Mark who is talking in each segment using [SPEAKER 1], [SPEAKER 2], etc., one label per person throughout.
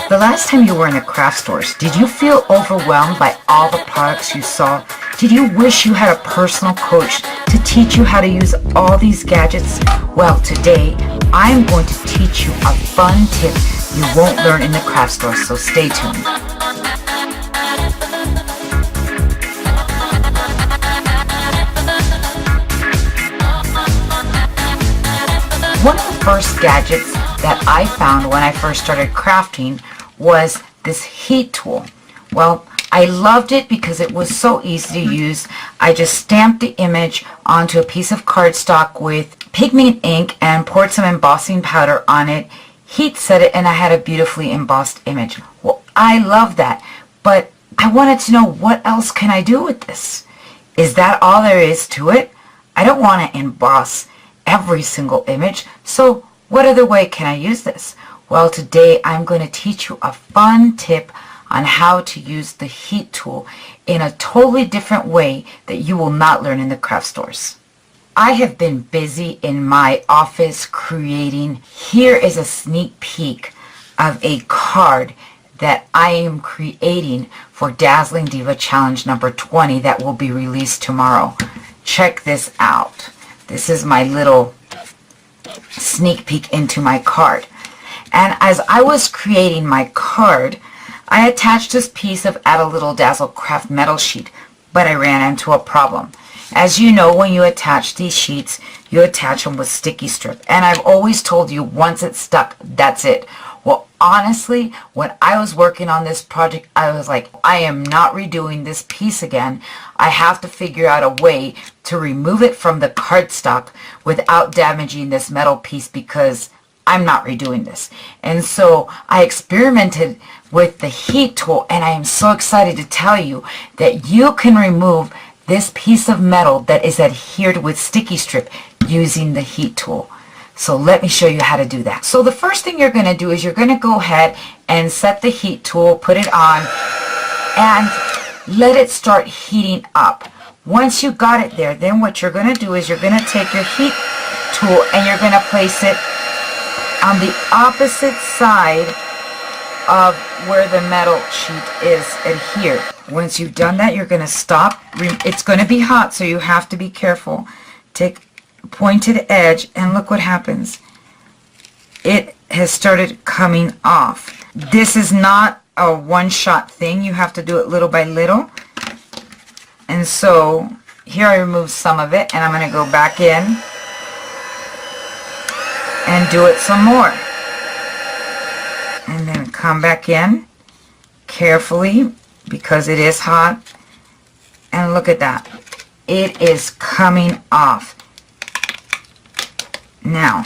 [SPEAKER 1] The last time you were in the craft stores, did you feel overwhelmed by all the products you saw? Did you wish you had a personal coach to teach you how to use all these gadgets? Well, today I'm going to teach you a fun tip you won't learn in the craft store, so stay tuned. One of the first gadgets that I found when I first started crafting was this heat tool. Well, I loved it because it was so easy to use. I just stamped the image onto a piece of cardstock with pigment ink and poured some embossing powder on it, heat set it, and I had a beautifully embossed image. Well, I love that, but I wanted to know, what else can I do with this? Is that all there is to it? I don't want to emboss every single image, so what other way can I use this? Well, today I'm going to teach you a fun tip on how to use the heat tool in a totally different way that you will not learn in the craft stores. I have been busy in my office creating. Here is a sneak peek of a card that I am creating for Dazzling Diva Challenge number 20 that will be released tomorrow. Check this out. This is my little sneak peek into my card. And as I was creating my card, I attached this piece of Add a Little Dazzle craft metal sheet, but I ran into a problem. As you know, when you attach these sheets, you attach them with sticky strip. And I've always told you, once it's stuck, that's it. Well, honestly, when I was working on this project, I was like, I am not redoing this piece again. I have to figure out a way to remove it from the cardstock without damaging this metal piece, because I'm not redoing this. And so I experimented with the heat tool, and I am so excited to tell you that you can remove this piece of metal that is adhered with sticky strip using the heat tool. So let me show you how to do that. So the first thing you're going to do is you're going to go ahead and set the heat tool, put it on, and let it start heating up. Once you got it there, then what you're going to do is you're going to take your heat tool and you're going to place it on the opposite side of where the metal sheet is adhered. Once you've done that, you're going to stop. It's going to be hot, so you have to be careful. Take a pointed edge and look what happens. It has started coming off. This is not a one-shot thing. You have to do it little by little. And so here I removed some of it, and I'm going to go back in and do it some more. And then come back in carefully because it is hot. And look at that. It is coming off. Now,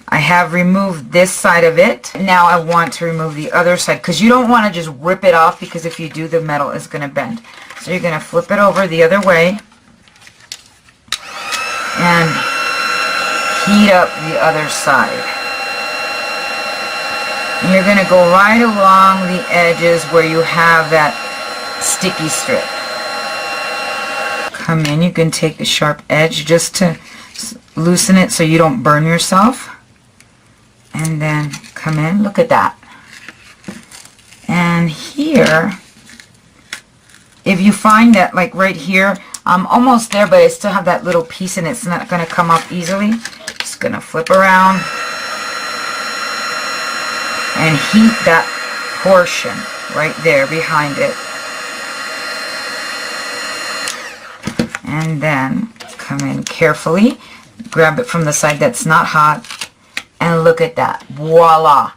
[SPEAKER 1] I have removed this side of it. Now I want to remove the other side, because you don't want to just rip it off, because if you do, the metal is going to bend. So you're going to flip it over the other way and heat up the other side. And you're going to go right along the edges where you have that sticky strip. Come in, you can take a sharp edge just to loosen it so you don't burn yourself. And then come in, look at that. And here, if you find that, like right here, I'm almost there, but I still have that little piece and it's not going to come off easily. Just going to flip around and heat that portion right there behind it. And then come in carefully, grab it from the side that's not hot, and look at that. Voila!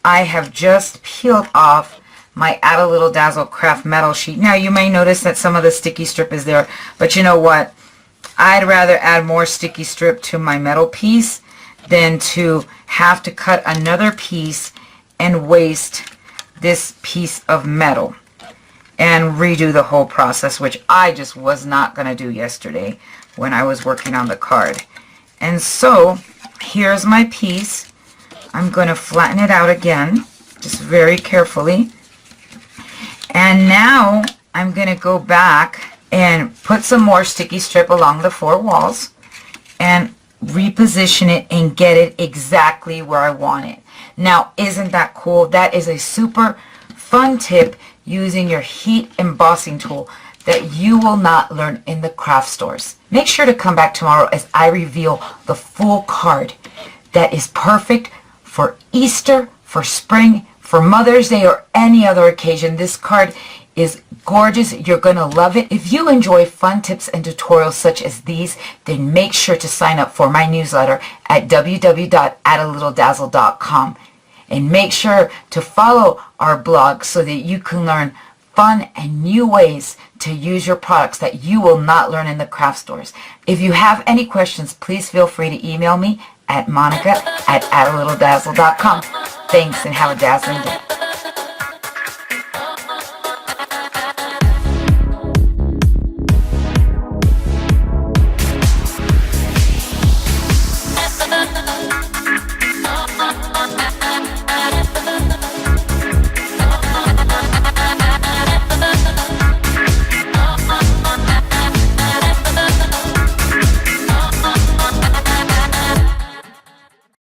[SPEAKER 1] I have just peeled off my Add a Little Dazzle craft metal sheet. Now you may notice that some of the sticky strip is there, but you know what? I'd rather add more sticky strip to my metal piece than to have to cut another piece and waste this piece of metal and redo the whole process, which I just was not going to do yesterday when I was working on the card. And so here's my piece. I'm going to flatten it out again, just very carefully. And now I'm going to go back and put some more sticky strip along the four walls and reposition it and get it exactly where I want it. Now, isn't that cool? That is a super fun tip using your heat embossing tool that you will not learn in the craft stores. Make sure to come back tomorrow as I reveal the full card that is perfect for Easter, for spring, for Mother's Day, or any other occasion. This card is gorgeous. You're going to love it. If you enjoy fun tips and tutorials such as these, then make sure to sign up for my newsletter at www.addalittledazzle.com. And make sure to follow our blog so that you can learn fun and new ways to use your products that you will not learn in the craft stores. If you have any questions, please feel free to email me at monica@addalittledazzle.com. Thanks and have a dazzling day.